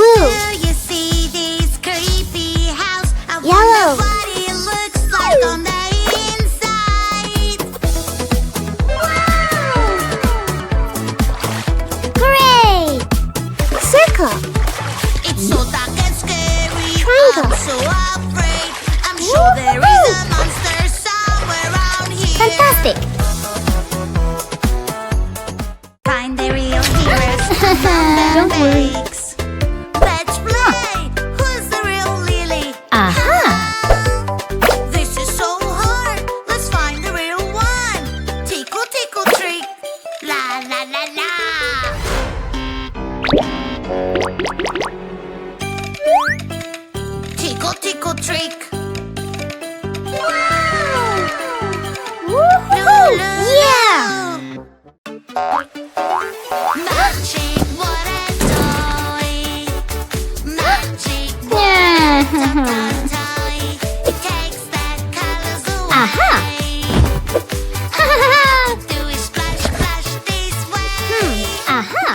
Blue. Do you see this creepy house? I Yellow. wonder what it looks like on the inside. Gray. Circle. It's so dark and scary. Triangle. I'm so afraid. I'm sure there is a monster somewhere around here. Fantastic. Find the real heroes among the Don't worry. fakes. Let's play. Who's the real Lily? Aha. This is so hard. Let's find the real one. Tickle, tickle, trick. La, la, la, la. Tickle, tickle, trick. Woohoo! Yeah. Magic, what a toy. Magic, what Yeah. a toy. It takes the colors away. Aha. Do we splash, splash this way? Aha.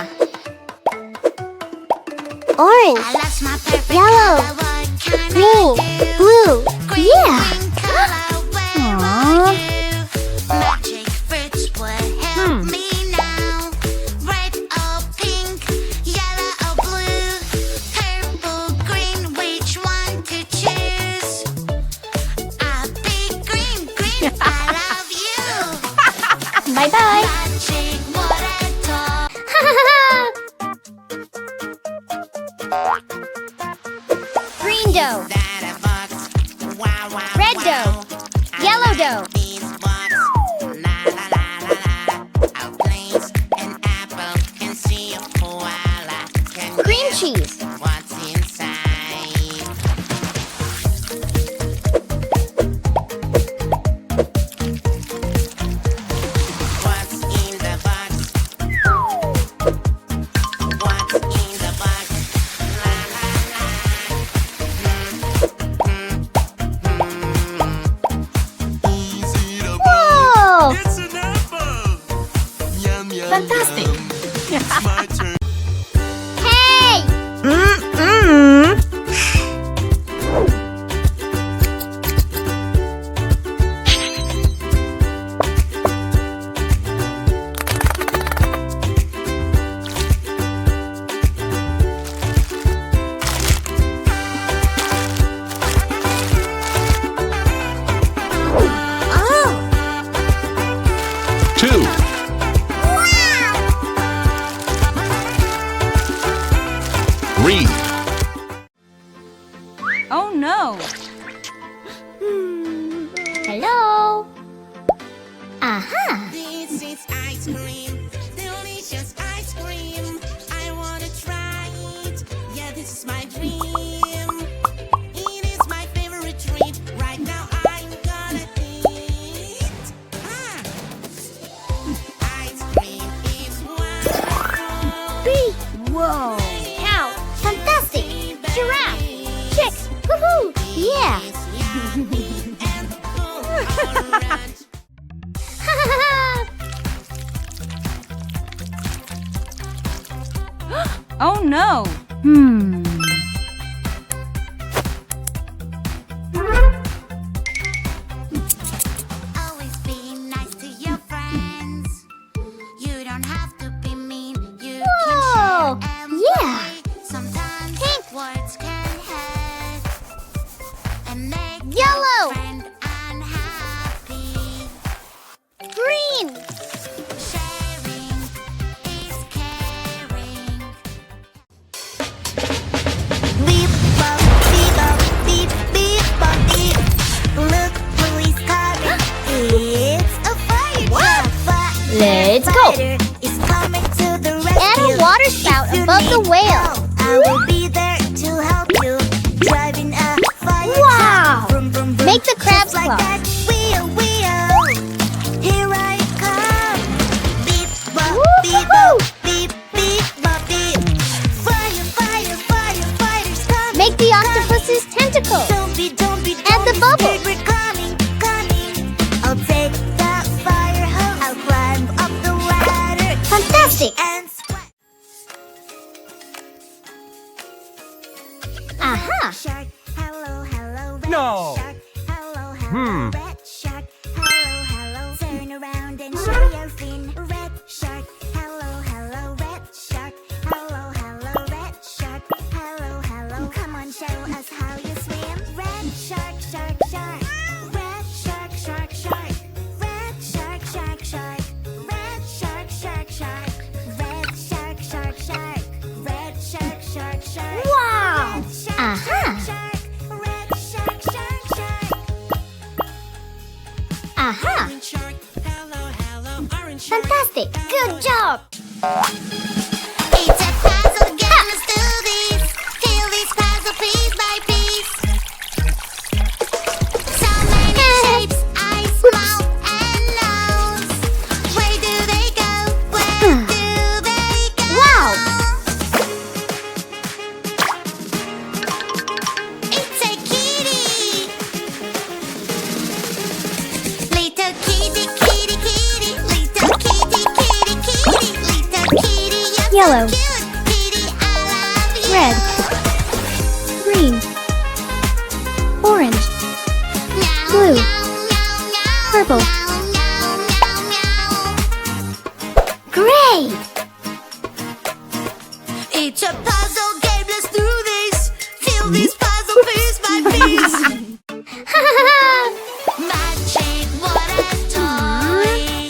Orange. I lost my perfect Yellow. color. What can Green. I do? Blue. Green, Yeah. green color, where Aw. are you? Magic fruits will help me now. Red or pink, yellow or blue, purple, green, which one to choose? I'll pick green, green, I love you. Bye bye. Magic, what a toy. Green dough. Red dough. Yellow dough. Cream cheese. What's inside? What's in the box? What's in the box? La la la. Easy to Whoa! It's an apple. Yum yum. Fantastic. Yum. It's my turn. Hey! Oh! 2. Read. Oh no! Hello? Aha! This is ice cream, delicious ice cream. I wanna try it. Yeah, this is my dream. It is my favorite treat. Right now I'm gonna eat. Ice cream is wonderful. Whoa! Cow! Fantastic! Giraffe! Chick! Woohoo! Yeah! It's yummy and full orange. Oh no! Always be nice to your friends. You don't have to be mean. You Whoa! can share and Yeah. play. Sometimes Pink. words can hurt and make Yellow. your friend unhappy. Green! Sharing is caring. Beep bop, beep bop, beep beep bop, beep. Look who is coming. It's a fire truck. Let's go. Is coming to the rescue. And a water spout If you above the need whale. help, I will be there to help you. Driving a fire Wow. truck. Vroom, vroom, vroom. Make the crabs Just like clap. that. Wheel, wheel. Here I come. Beep bop, beep Woo-hoo. bop, beep beep bop, beep. Fire, fire, fire, fighters coming. Make the octopus's tentacles. Don't be Add the bubble. scared, we're coming, coming. I'll take the fire hose. I'll climb up the ladder. Fantastic! And sweat. Aha. Shark, hello, hello, red No. shark. Hello, hello, red shark. Hello, hello. Turn around and show your fin. Red shark, hello, hello, red shark. Hello, hello, red shark. Hello, hello. Come on, show us how you swim. Red shark, shark, shark. Red shark, shark, shark. Red shark, shark, shark. Red shark, shark, shark. Red shark, shark, shark. Red shark, shark, shark. Wow. Red shark, Aha. shark, red shark, shark, shark. Aha. Orange shark, hello, hello, orange shark. Fantastic. Good job. It's a puzzle game, let's do this. Fill this puzzle piece by piece. So many shapes, eyes, mouth, and nose. Where do they go? Where do they go? Wow. It's a kitty. Little kitty, kitty, kitty. Little kitty, kitty, kitty. Little kitty, you're Yellow. so cute. Kitty, I love you. Red. Green. Orange. Meow, Blue. meow, meow, meow, Purple. meow, meow, meow, meow. Great. It's a puzzle game, let's do this. Fill this puzzle piece by piece. Magic, what a toy.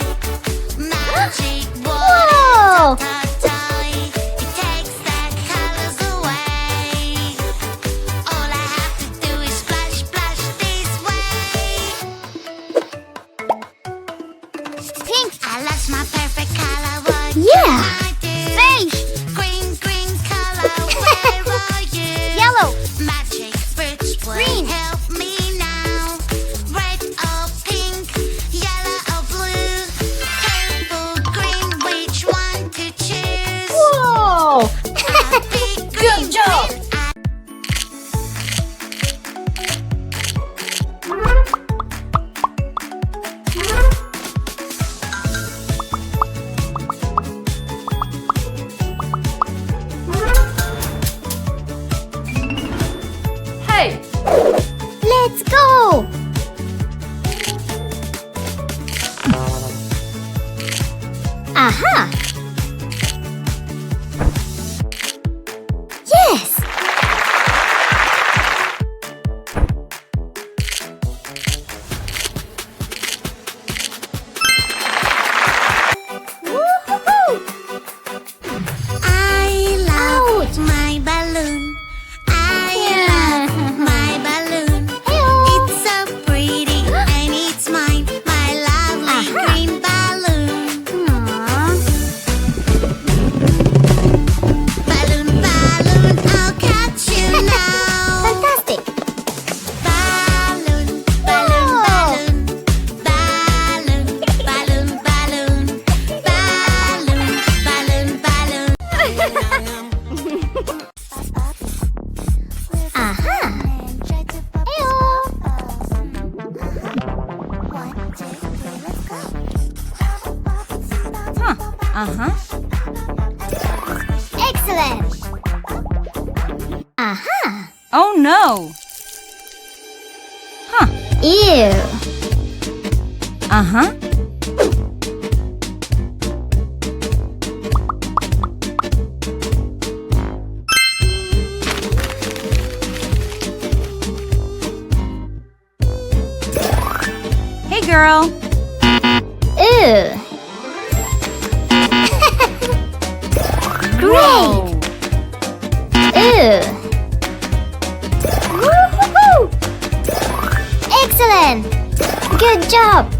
Magic, what Whoa. a toy. It takes the colors away. All I have to do is splash, splash this way. Pink. I lost my perfect color, what Yeah. can I do? Beige. Green, green color, where are you? Yellow. Magic fruits will Green. help me now. Red or pink, yellow or blue, purple, green, which one to choose? Whoa. A big green job. bin. Hey! Let's go. Aha. Yes. Woo-hoo-hoo. I love Ouch. my balloon. I love my balloon. Hey-oh. It's so pretty and it's mine, my lovely Aha. green balloon. Aw. Balloon, balloon, I'll catch you now. Fantastic. Balloon, balloon, Whoa. balloon. Balloon, balloon, balloon. Balloon, balloon, balloon. Aha. Huh. Uh-huh. Excellent. Aha. Oh no! Huh. Ew. Uh-huh. Hey girl! Ew. Great. Ew. Woo-hoo-hoo. Excellent. Good job.